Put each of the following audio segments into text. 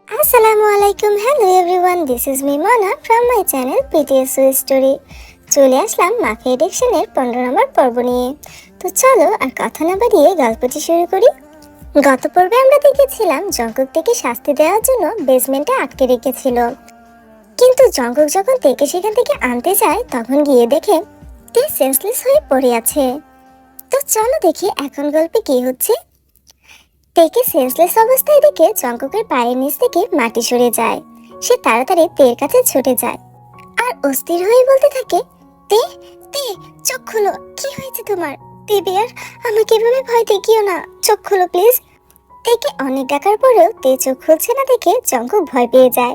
আসসালামু আলাইকুম, hello everyone, this is me Mona from my channel PTS story. চলে আসলাম মাফি এডিকশনের 15 নম্বর পর্ব নিয়ে। তো চলো আর কথা না বাড়িয়ে গল্পটি শুরু করি। গত পর্বে আমরা দেখেছিলাম জঙ্কুক থেকে শাস্তি দেওয়ার জন্য বেসমেন্টে আটকে রেখেছিল, কিন্তু জঙ্কুক যখন তেকে সেখান থেকে আনতে যায় তখন গিয়ে দেখে তে সেন্সলেস হয়ে পড়ে আছে। তো চলো দেখি এখন গল্পে কি হচ্ছে। তেকে সেন্সলেস অবস্থায় দেখে জঙ্কুকের পায়ের নিচ থেকে মাটি সরে যায়। সে তাড়াতাড়ি তের কাছে ছুটে যায় আর অস্থির হয়ে বলতে থাকে, তে তে চোখ খুলো, কি হয়েছে তোমার? তে বিয়ার, আমাকে এভাবে ভয় দেখিও না, চোখ খুলো প্লিজ। তেকে অনেক ডাকার পরেও তে চোখ খুলছে না দেখে জঙ্কুক ভয় পেয়ে যায়।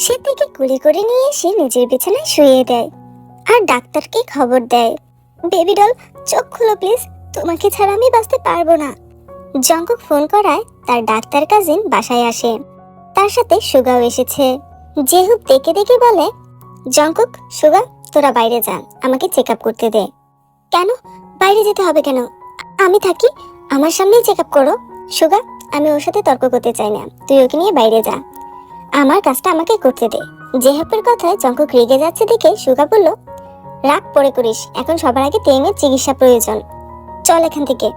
সে তেকে কুলি করে নিয়ে এসে নিজের বিছানায় শুইয়ে দেয় আর ডাক্তারকে খবর দেয়, বেবি ডল চোখ খুলো প্লিজ, তোমাকে ছাড়া আমি বাঁচতে পারবো না। জঙ্কুক ফোন করায় তার ডাক্তার কাজিন বাসায় আসে, তার সাথে সুগাও এসেছে। জেহুব দেখে দেখে বলে, জঙ্কুক, সুগা, তোরা বাইরে যা, আমাকে চেক আপ করতে দে। কেন বাইরে যেতে হবে কেন? আমি থাকি, আমার সামনেই চেক আপ করো। সুগা, আমি ওর সাথে তর্ক করতে চাই না, তুই ওকে নিয়ে বাইরে যা, আমার কাজটা আমাকে করতে দে। জেহুবের কথায় জঙ্কুক রেগে যাচ্ছে দেখে সুগা বলল, রাগ পরে করিস, এখন সবার আগে তেমের চিকিৎসা প্রয়োজন, চল এখান থেকে।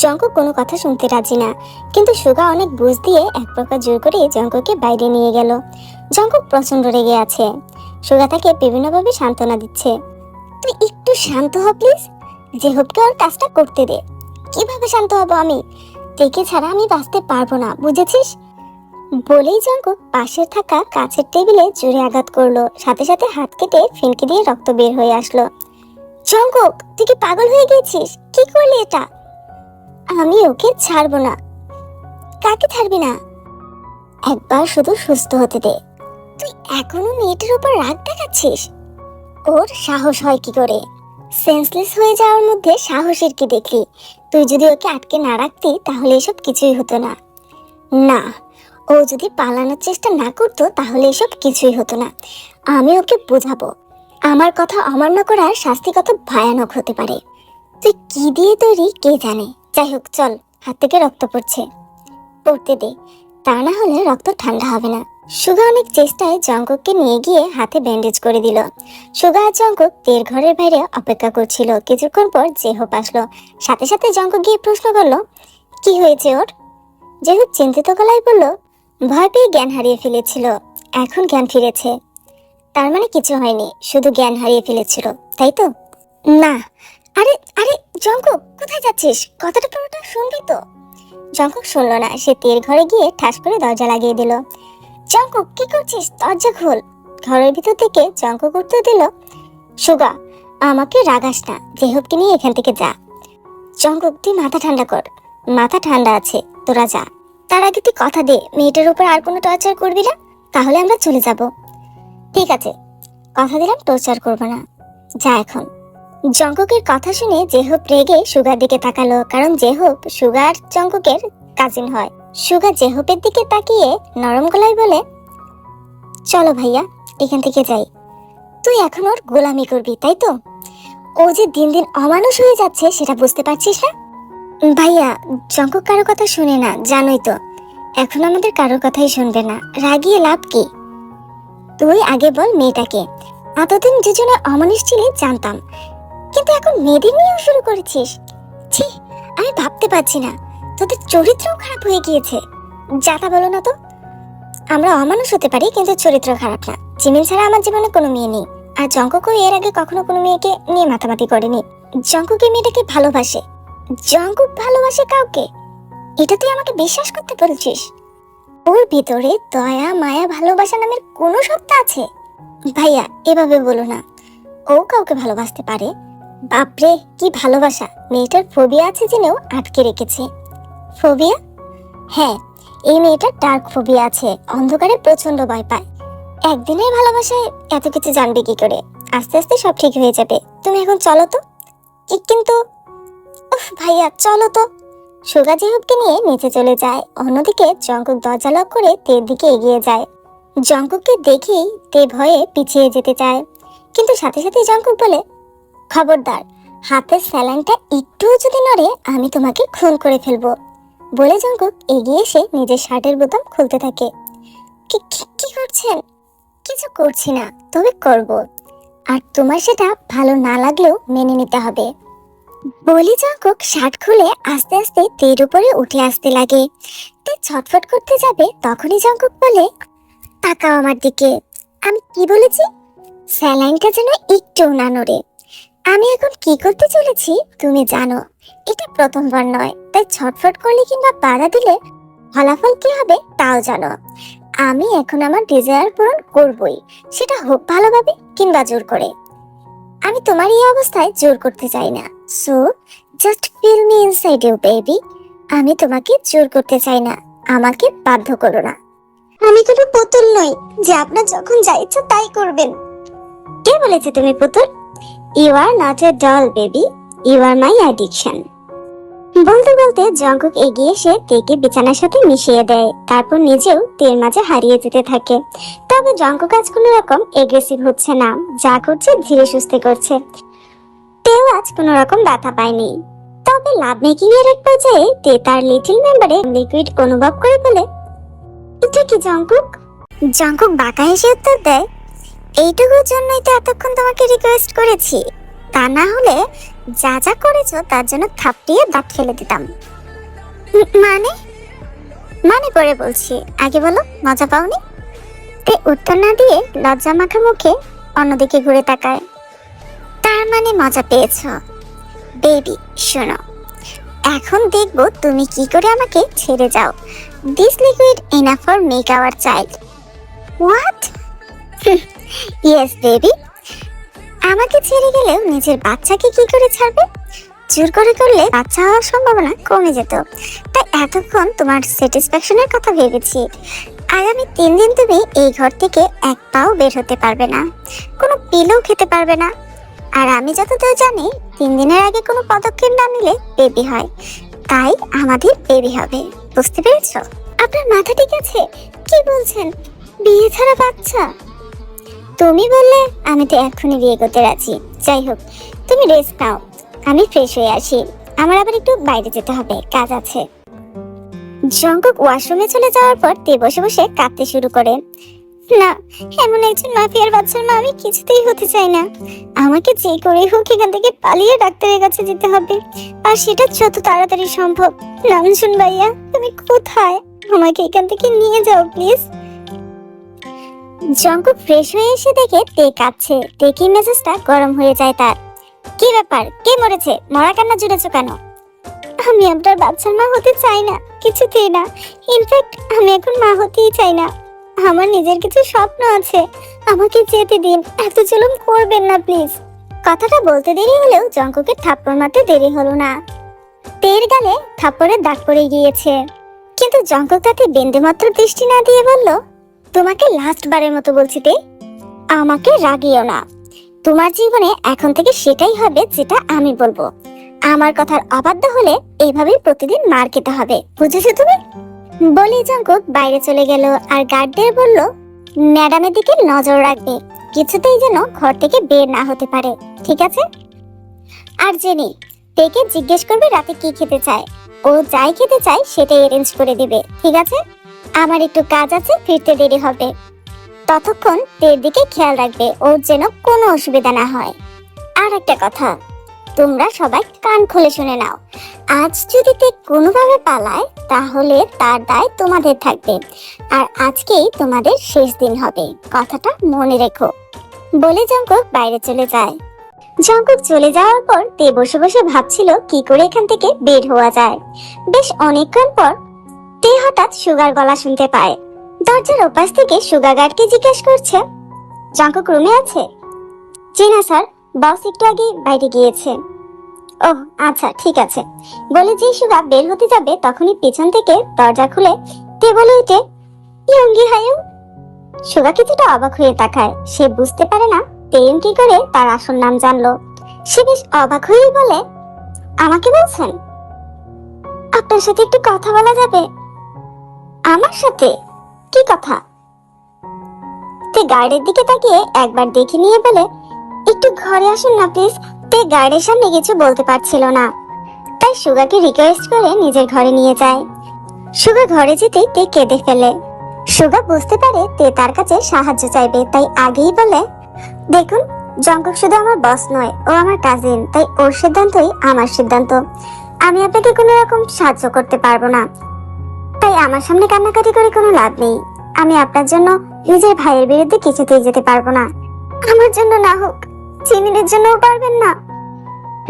জঙ্কুক কোনো কথা শুনতে রাজি না, কিন্তু সুগা অনেক বুঝ দিয়ে এক প্রকার জোর করে জঙ্কুককে বাইরে নিয়ে গেল। জঙ্কুক প্রচন্ড রেগে আছে। সুগা তাকে বিভিন্নভাবে সান্ত্বনা দিচ্ছে, তুই একটু শান্ত হ প্লিজ, জেহুবকে ওর কাজটা করতে দে। কিভাবে শান্ত হব আমি? তেকে ছাড়া আমি বাঁচতে পারবো না, বুঝেছিস? বলেই জঙ্কুক পাশে থাকা কাছের টেবিলে জোরে আঘাত করলো, সাথে সাথে হাত কেটে ফিনকি দিয়ে রক্ত বের হয়ে আসলো। জঙ্কুক, তুই কি পাগল হয়ে গেছিস? কি করলি এটা? আমি ওকে ছাড়বো না। কাকে ছাড়বি না? একবার শুধু সুস্থ হতে দে। তুই এখনো মেয়েটার উপর রাগ দেখাচ্ছিস? ওর সাহস হয় কি করে? সেন্সলেস হয়ে যাওয়ার মধ্যে সাহসের কি দেখলি? তুই যদি ওকে আটকে না রাখতি তাহলে এসব কিছুই হতো না। না, ও যদি পালানোর চেষ্টা না করতো তাহলে এসব কিছুই হতো না। আমি ওকে বোঝাবো আমার কথা অমান্য করার শাস্তি কত ভয়ানক হতে পারে। তুই কি দিয়ে তৈরি কে জানে। যাই হোক চল, হাত থেকে রক্ত পড়ছে, পড়তে দে, তা না হলে রক্ত ঠান্ডা হবে না। সুগা অনেক চেষ্টায় জঙ্কুককে নিয়ে গিয়ে হাতে ব্যান্ডেজ করে দিল। সুগা আর জঙ্কুক তের ঘরের বাইরে অপেক্ষা করছিল। কিছুক্ষণ পর জেহুব আসলো, সাথে সাথে জঙ্কুক গিয়ে প্রশ্ন করলো, কি হয়েছে ওর? জেহুব চিন্তিত গলায় বলল, ভয় পেয়ে জ্ঞান হারিয়ে ফেলেছিল, এখন জ্ঞান ফিরেছে। তার মানে কিছু হয়নি, শুধু জ্ঞান হারিয়ে ফেলেছিল, তাই তো? না। আরে আরে জঙ্কুক, কোথায় যাচ্ছিস? কথাটা পুরোটা শুনবি তো? জঙ্কুক শুনল না, সে তের ঘরে গিয়ে ঠাস করে দরজা লাগিয়ে দিল। জঙ্কুক, কি করছিস? দরজা খোল। ঘরের ভিতর থেকে জঙ্কুক উত্তর দিল, সুগা, আমাকে রাগাস না, জেহুবকে নিয়ে এখান থেকে যা। জঙ্কুক, তুই মাথা ঠান্ডা কর। মাথা ঠান্ডা আছে, তোরা যা। তার আগে তুই কথা দে মেয়েটার উপর আর কোনো টর্চার করবি না, তাহলে আমরা চলে যাব। ঠিক আছে, কথা দিলাম টর্চার করব না, যা এখন। জঙ্কুকের কথা শুনে জেহুব রেগে সুগার দিকে তাকালো, কারণ জেহুব সুগার জঙ্কুকের কাজিন হয়। সুগা জেহুবের দিকে তাকিয়ে নরম গলায় বলে, চলো ভাইয়া, এখান থেকে যাই। তুই এখন ওর গোলামি করবি, তাই তো? ও যে দিন দিন অমানুষ হয়ে যাচ্ছে সেটা বুঝতে পারছিস না? ভাইয়া, জঙ্কুক কারো কথা শুনে না, জানোই তো। এখন আমাদের কারোর কথাই শুনবে না, রাগিয়ে লাভ কি? তুই আগে বল মেয়েটাকে। এতদিন দুজনে অমানুষ ছিলি জানতাম, কিন্তু এখন মেয়েদের নিয়েও শুরু করেছিস। ছি, আমি ভাবতে পারছি না, তোদের চরিত্রও খারাপ হয়ে গিয়েছে। যাতা বলো না তো। আমরা অমানুষ হতে পারি কিন্তু চরিত্র খারাপ না। জিমিন ছাড়া আমার জীবনে কোনো মেয়ে নেই, আর জঙ্কুকও এর আগে কখনো কোনো মেয়েকে নিয়ে মাতামাতি করেনি। জঙ্কুক এই মেয়েটাকে ভালোবাসে। জঙ্কুক ভালোবাসে কাউকে? এটা তুই আমাকে বিশ্বাস করতে বলছিস? ওর ভিতরে দয়া মায়া ভালোবাসা নামের কোনো সত্তা আছে? ভাইয়া, এভাবে বলো না, ও কাউকে ভালোবাসতে পারে। বাপরে, কি ভালোবাসা! মেয়েটার ফোবিয়া আছে জেনেও আটকে রেখেছে। ফোবিয়া? হ্যাঁ, এই মেয়েটার ডার্ক ফোবিয়া আছে, অন্ধকারে প্রচন্ড ভয় পায়। একদিনের ভালোবাসায় এত কিছু জানবে কি করে? আস্তে আস্তে সব ঠিক হয়ে যাবে। তুমি এখন চলো তো। কিন্তু উফ ভাইয়া, চলো তো। সুগা জেহুবকে নিয়ে নিচে চলে যায়। অন্যদিকে জঙ্কুক দরজা লক করে তের দিকে এগিয়ে যায়। জঙ্কুককে দেখেই তে ভয়ে পিছিয়ে যেতে চায়, কিন্তু সাথে সাথে জঙ্কুক বলে, খবরদার, হাতের স্যালাইনটা একটুও যদি নড়ে আমি তোমাকে খুন করে ফেলবো। বলে জঙ্কুক এগিয়ে এসে নিজের শার্টের বোতাম খুলতে থাকে। কি কি কি করছেন? কিছু করছি না, তবে করব। আর তোমার সেটা ভালো না লাগলেও মেনে নিতে হবে। বলি জঙ্কুক শার্ট খুলে আস্তে আস্তে তের উপরে উঠে আসতে লাগে। তে ছটফট করতে যাবে, তখনই জঙ্কুক বলে, তাকাও আমার দিকে। আমি কি বলেছি? স্যালাইনটা যেন একটু না নড়ে। আমি এখন কি করতে চলেছি তুমি জানো। এটা প্রথমবার নয়, তাই ছটফট করলে কিংবা বাধা দিলে ফলাফল কি হবে তাও জানো। আমি এখন আমার ডিজায়ার পূরণ করবই, সেটা হোক ভালোভাবে কিংবা জোর করে। আমি তোমার এই অবস্থায় জোর করতে চাই না। So just feel me inside you baby. আমি তোমাকে জোর করতে চাই না, আমাকে বাধ্য করো না। আমি কোনো পুতুল নই যে আপনার যখন যা ইচ্ছা তাই করবেন। কে বলেছে তুমি পুতুল? You are not a doll baby, you are my addiction. বলতে বলতে জঙ্কুক এগিয়ে এসে তেকে বিছানার সাথে মিশিয়ে দেয়, তারপর নিজেও তের মাঝে হারিয়ে যেতে থাকে। তবে জঙ্কুক আজ কোনো রকম এগ্রেসিভ হচ্ছে না, যা করছে ধীরে সুস্থে করছে। তেও আজ কোনো রকম ব্যথা পায়নি। তবে লাভ মেকিং এর এক পর্যায়ে তে তার লিটল মেম্বারে লিকুইড অনুভব করে বলে, এটা কি জঙ্কুক? জঙ্কুক বাঁকা হেসে উত্তর দেয়, এইটুকুর জন্যই তো এতক্ষণ তোমাকে রিকোয়েস্ট করেছি। তা না হলে যা যা করেছো তার জন্য থাপড়িয়ে দাঁত ফেলে দিতাম। মানে মানে পরে বলছি, আগে বলো মজা পাওনি? তে উত্তর না দিয়ে লজ্জা মাখা মুখে অন্যদিকে ঘুরে তাকায়। তার মানে মজা পেয়েছো? বেবি শোনো, এখন দেখবো তুমি কি করে আমাকে ছেড়ে যাও। This liquid enough for make our child. What? Yes baby. আমাকে ছেড়ে গেলেও নিজের বাচ্চাকে কি করে ছাড়বে? জোর করে করলে বাচ্চা হওয়ার সম্ভাবনা কমে যেত। তাই এতক্ষণ তোমার স্যাটিসফ্যাকশনের কথা ভেবেছি। আগামী 3 দিন তুমি এই ঘর থেকে এক পাও বের হতে পারবে না, কোনো পিলও খেতে পারবে না। আর আমি যতদূর জানি 3 দিনের আগে কোনো পদক্ষেপ না নিলে বেবি হয়। তাই আমাদের বেবি হবে, বুঝতে পেরেছো? আপনার মাথা ঠিক আছে? কি বলছেন? বিয়ে ছাড়া বাচ্চা? তুমি বললে আমি তো এখনই বিয়ে করতে রাজি। যাই হোক, তুমি রেস্ট নাও, আমি ফ্রেশ হয়ে আসি। আমার আবার একটু বাইরে যেতে হবে, কাজ আছে। জঙ্কুক ওয়াশরুমে চলে যাওয়ার পর তে বসে বসে কাঁদতে শুরু করে। না, এমন একজন মাফিয়ার বাচ্চার মা আমি কিছুতেই হতে চাই না। আমাকে যে করেই হোক এখান থেকে পালিয়ে ডাক্তারের কাছে যেতে হবে, আর সেটা যত তাড়াতাড়ি সম্ভব। নামজুন ভাইয়া, তুমি কোথায়? আমাকে এখান থেকে নিয়ে যাও প্লিজ। জঙ্কুক ফ্রেশ হয়ে এসে দেখে তে কাঁদছে। দেখি মেজাজটা গরম হয়ে যায় তার। কি ব্যাপার? কে মরেছে? মরা কান্না জুড়েছো কেন? আমি আপনার বাচ্চার মা হতে চাই না, কিছুতেই না। ইনফ্যাক্ট আমি এখন মা হতেই চাই না। আমার নিজের কিছু স্বপ্ন আছে, আমাকে যেতে দিন। এত জুলুম করবেন না প্লিজ। কথাটা বলতে দেরি হলেও জঙ্কুকের থাপ্পড় মারতে দেরি হলো না। তের গালে থাপ্পড়ের দাগ পড়ে গিয়েছে, কিন্তু জঙ্কুক তাতে বিন্দুমাত্র দৃষ্টি না দিয়ে বলল, তোমাকে লাস্ট বারের মতো বলছি তে, আমাকে রাগিও না। তোমার জীবনে এখন থেকে সেটাই হবে যেটা আমি বলবো। আমার কথার অবাধ্য হলে এইভাবেই প্রতিদিন মার খেতে হবে, বুঝেছো তুমি? বলি জঙ্কুক বাইরে চলে গেল আর গার্ডদের বলল, ম্যাডামের দিকে নজর রাখবে, কিছুতেই যেন ঘর থেকে বের না হতে পারে, ঠিক আছে? আর জেনি, তেকে জিজ্ঞেস করবে রাতে কি খেতে চায়। ও যাই খেতে চায় সেটাই অ্যারেঞ্জ করে দিবে, ঠিক আছে? আমার একটু কাজ আছে, ফিরতে দেরি হবে। ততক্ষণ তের দিকে খেয়াল রাখবে, ওর যেন কোনো অসুবিধা না হয়। আর একটা কথা, তোমরা সবাই কান খুলে শুনে নাও। আজ যদি তে কোনোভাবে পালায় তাহলে তার দায় তোমাদের থাকবে, আর আজকেই তোমাদের শেষ দিন হবে, কথাটা মনে রেখো। বলে জঙ্কুক বাইরে চলে যায়। জঙ্কুক চলে যাওয়ার পর তে বসে বসে ভাবছিল কি করে এখান থেকে বের হওয়া যায়। বেশ অনেকক্ষণ পর তে হঠাৎ সুগার গলা শুনতে পায়। দরজার ওপাশ থেকে সুগা গার্ডকে জিজ্ঞেস করছে, জঙ্কুক রুমে আছে? জি না স্যার, বস একটু আগে বাইরে গিয়েছে। ওহ আচ্ছা, ঠিক আছে। বলে যে সুগা বের হতে যাবে তখনই পিছন থেকে দরজা খুলে তে বলে উঠে, ইয়ঙ্গি হায়ুং। সুগা কিছুটা অবাক হয়ে তাকায়। সে বুঝতে পারে না তেয়ুং কি করে তার আসল নাম জানলো। সে বেশ অবাক হয়েই বলে, আমাকে বলছেন? আপনার সাথে একটু কথা বলা যাবে? আমার সাথে? কি কথা? তে গার্ডের দিকে তাকিয়ে একবার দেখে নিয়ে বলে, একটু ঘরে আসুন না প্লিজ। তে গার্ডের সামনে কিছু বলতে পারছিল না, তাই সুগাকে রিকোয়েস্ট করে নিজের ঘরে নিয়ে যায়। সুগা ঘরে যেতেই তে কেঁদে ফেলে। সুগা বুঝতে পারে তে তার কাছে সাহায্য চাইবে, তাই আগেই বলে, দেখুন জঙ্কুক শুধু আমার বস নয়, ও আমার কাজিন, তাই ওর সিদ্ধান্তই আমার সিদ্ধান্ত। আমি আপনাকে কোনো রকম সাহায্য করতে পারবো না, তাই আমার সামনে কান্নাকাটি করে কোনো লাভ নেই। আমি আপনার জন্য নিজের ভাইয়ের বিরুদ্ধে কিছুতেই যেতে পারবো না। আমার জন্য না হোক, জিমিনের জন্যও পারবেন না।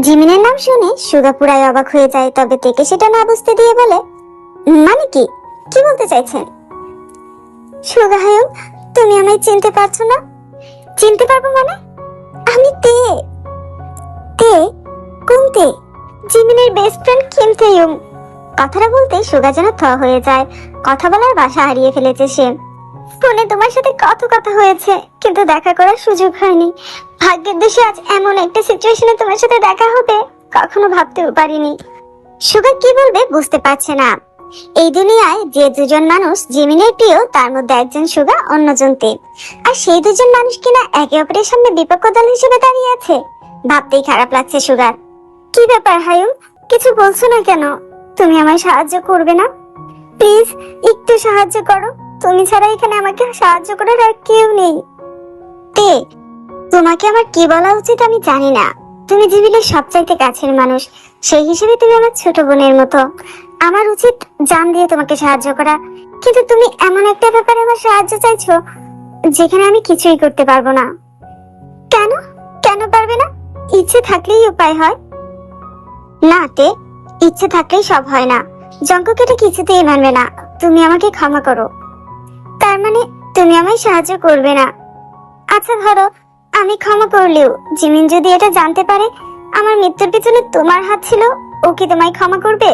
জিমিনের নাম শুনে সুগা পুরাই অবাক হয়ে যায়, তবে তেকে সেটা না বুঝতে দিয়ে বলে, মানে কি কি বলতে চাইছেন? সুগা হায়ুম, তুমি আমায় চিনতে পারছো না? চিনতে পারবো মানে? আমি তে। তে? কোন তে? জিমিনের বেস্ট ফ্রেন্ড কিম তেয়ুং। কথাটা বলতে সুগা যেন থ হয়ে যায়, কথা বলার ভাষা হারিয়ে ফেলেছে সে। ফোনে তোমার সাথে কত কথা হয়েছে, কিন্তু দেখা করার সুযোগ হয়নি। ভাগ্যের দোষে আজ এমন একটা সিচুয়েশনে তোমার সাথে দেখা হবে কখনো ভাবতেও পারিনি। সুগা কি বলবে বুঝতে পারছে না। এই দুনিয়ায় যে দুজন মানুষ জিমিনের প্রিয়, তার মধ্যে একজন সুগা, অন্যজন তে। আর সেই দুজন মানুষ কিনা একে অপরের সামনে বিপক্ষ দল হিসেবে দাঁড়িয়ে আছে, ভাবতেই খারাপ লাগছে সুগার। কি ব্যাপার হায়ুম, কিছু বলছো না কেন? তুমি আমায় সাহায্য করবে না? প্লিজ একটু সাহায্য করো, তুমি ছাড়া এখানে আমাকে সাহায্য করার আর কেউ নেই। তে, তোমাকে আমার কি বলা উচিত আমি জানি না। তুমি জিমিনের সবচাইতে কাছের মানুষ, সেই হিসেবে তুমি আমার ছোট বোনের মতো। আমার উচিত জান দিয়ে তোমাকে সাহায্য করা, কিন্তু তুমি এমন একটা ব্যাপারে আমার সাহায্য চাইছো যেখানে আমি কিছুই করতে পারবো না। কেন? কেন পারবে না? ইচ্ছে থাকলেই উপায় হয় না তে, ইচ্ছে থাকলেই সব হয় না। জঙ্কুক এটা কিছুতেই মানবে না। তুমি আমাকে ক্ষমা করো। তার মানে তুমি আমায় সাহায্য করবে না? আচ্ছা ধরো আমি ক্ষমা করলেও জিমিন যদি এটা জানতে পারে আমার মৃত্যুর পিছনে তোমার হাত ছিল, ও কি তোমায় ক্ষমা করবে?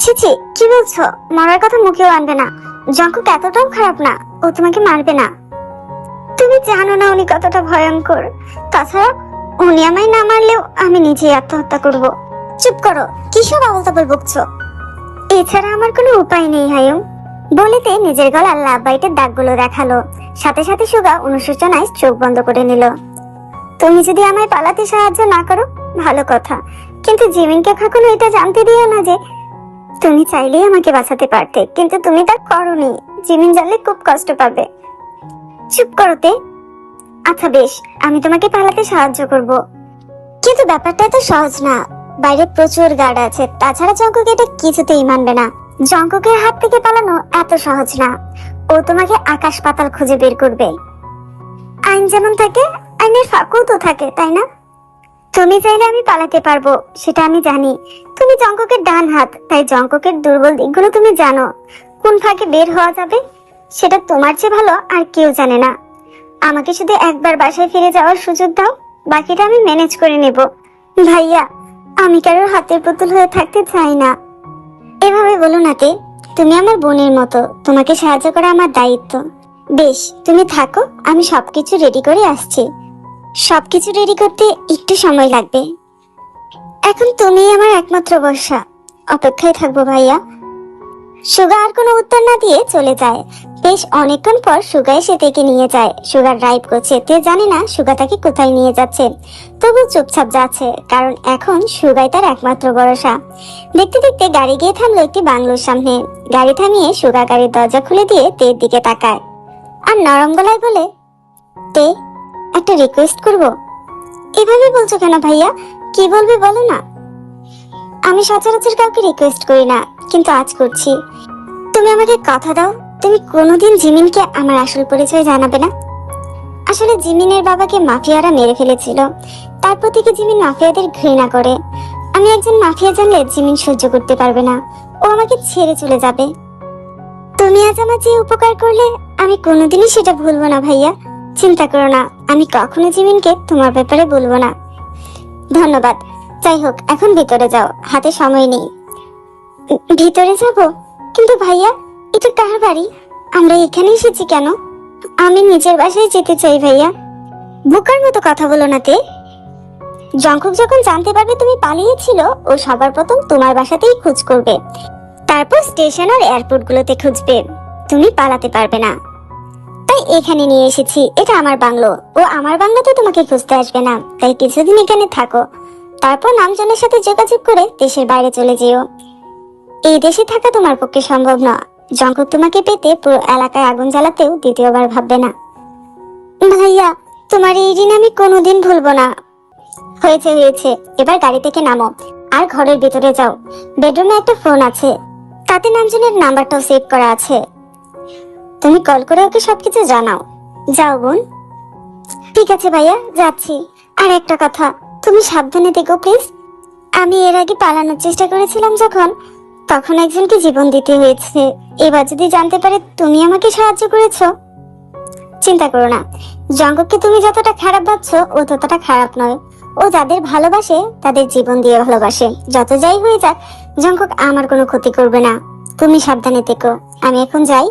ছি ছি, কি বলছো? মরার কথা মুখেও আনবে না। জঙ্কুক এতটাও খারাপ না, ও তোমাকে মারবে না। তুমি জানো না উনি কতটা ভয়ঙ্কর। তাছাড়া উনি আমায় না মারলেও আমি নিজেই আত্মহত্যা করব। চুপ করো, কিসব আবল-তাবল বকছো? এছাড়া আমার কোনো উপায় নেই হায়ুম। বলিতে নিজের গলার লাভ বাইটের দাগগুলো দেখালো, সাথে সাথে সুগা অনুশোচনায় চোখ বন্ধ করে নিল। তুমি যদি আমায় পালাতে সাহায্য না করো ভালো কথা, কিন্তু জিমিনকে কখনো এটা জানতে দিও না যে তুমি চাইলেই আমাকে বাঁচাতে পারতে, কিন্তু তুমি তা করোনি। জিমিন জানলে খুব কষ্ট পাবে। চুপ করতে। আচ্ছা বেশ, আমি তোমাকে পালাতে সাহায্য করব, কিন্তু ব্যাপারটা তো সহজ না। বাইরে প্রচুর গার্ড আছে, তাছাড়া জঙ্কুক এটা কিছুতেই মানবে না। জঙ্কুকের হাত থেকে পালানো এত সহজ না। ও তোমাকে আকাশ পাতাল খুঁজে বের করবে। আইন যেমন থাকে, আইনের ফাঁকও তো থাকে, তাই না? তুমি চাইলে আমি পালাতে পারবো, সেটা আমি জানি। তুমি জঙ্কুকের ডান হাত, তাই জঙ্কুকের দুর্বল দিকগুলো তুমি জানো। কোন ফাঁকে বের হওয়া যাবে সেটা তোমার চেয়ে ভালো আর কেউ জানে না। আমাকে শুধু একবার বাসায় ফিরে যাওয়ার সুযোগ দাও, বাকিটা আমি ম্যানেজ করে নেব। ভাইয়া, আমি কারোর হাতের পুতুল হয়ে থাকতে চাই না। এভাবে বলো না তে, তুমি আমার বোনের মতো, তোমাকে সাহায্য করা আমার দায়িত্ব। বেশ, তুমি থাকো, আমি সবকিছু রেডি করে আসছি। সবকিছু রেডি করতে একটু সময় লাগবে। এখন তুমি আমার একমাত্র ভরসা। অপেক্ষায় থাকবো ভাইয়া। সুগা আর কোনো উত্তর না দিয়ে চলে যায়। বেশ অনেকক্ষণ পর সুগা এসে তেকে নিয়ে যায়। সুগা ড্রাইভ করছে, তে জানে না সুগা তাকে কোথায় নিয়ে যাচ্ছে, তবু চুপচাপ যাচ্ছে, কারণ এখন সুগাই তার একমাত্র ভরসা। দেখতে দেখতে গাড়ি গিয়ে থামলো একটি বাংলোর সামনে। গাড়ি থামিয়ে সুগা গাড়ির দরজা খুলে দিয়ে তের দিকে তাকায় আর নরম গলায় বলে, তে, একটা রিকোয়েস্ট করব। এভাবে বলছো কেন ভাইয়া? কি বলবে বলো না। আমি সচরাচর কাউকে রিকোয়েস্ট করি না, কিন্তু আজ করছি। তুমি আমাকে কথা দাও, তুমি কোনোদিন জিমিনকে আমার আসল পরিচয় জানাবে না। আসলে জিমিনের বাবাকে মাফিয়ারা মেরে ফেলেছিল, তারপর থেকে জিমিন মাফিয়াদের ঘৃণা করে। আমি একজন মাফিয়া জানলে জিমিন সহ্য করতে পারবে না, ও আমাকে ছেড়ে চলে যাবে। তুমি আজ আমার যে উপকার করলে আমি কোনোদিনই সেটা ভুলবো না ভাইয়া। চিন্তা করো না, আমি কখনো জিমিনকে তোমার ব্যাপারে বলবো না। ধন্যবাদ। যাই হোক, এখন ভিতরে যাও, হাতে সময় নেই। ভিতরে যাব? কিন্তু ভাইয়া, এটা কার বাড়ি? আমরা এখানে এসেছি কেন? আমি নিজের বাসায় যেতে চাই ভাইয়া। বোকার মতো কথা বলো না তে। জঙ্কুক যখন জানতে পারবে তুমি পালিয়েছিল, ও সবার প্রথম তোমার বাসাতেই খোঁজ করবে, তারপর স্টেশন আর এয়ারপোর্ট গুলোতে খুঁজবে। তুমি পালাতে পারবে না, তাই এখানে নিয়ে এসেছি। এটা আমার বাংলো, ও আমার বাংলোতে তোমাকে খুঁজতে আসবে না। তাই কিছুদিন এখানে থাকো, তারপর নামজনের সাথে যোগাযোগ করে দেশের বাইরে চলে যেও। এই দেশে থাকা তোমার পক্ষে সম্ভব না, জঙ্কুক তোমাকে পেতে পুরো এলাকায় আগুন জ্বালাতেও দ্বিতীয়বার ভাববে না। ভাইয়া, তোমার এই ঋণ আমি কোনোদিন ভুলবো না। হয়েছে হয়েছে, এবার গাড়ি থেকে নামো আর ঘরের ভিতরে যাও। বেডরুমে একটা ফোন আছে, তাতে নামজনের নাম্বারটাও সেভ করা আছে। তুমি কল করে ওকে সবকিছু জানাও। যাও বোন। ঠিক আছে ভাইয়া, যাচ্ছি। আর একটা কথা, তুমি সাবধানে থেকো প্লিজ। আমি এর আগে পালানোর চেষ্টা করেছিলাম যখন, তখন একজনকে জীবন দিতে হয়েছে। এবার যদি জানতে পারে তুমি আমাকে সাহায্য করেছো। চিন্তা করো না, জঙ্গককে তুমি যতটা খারাপ ভাবছো ও ততটা খারাপ নয়। ও যাদের ভালোবাসে তাদের জীবন দিয়ে ভালোবাসে। যত যাই হয়ে যাক, জঙ্গক আমার কোনো ক্ষতি করবে না। তুমি সাবধানে থেকো, আমি এখন যাই।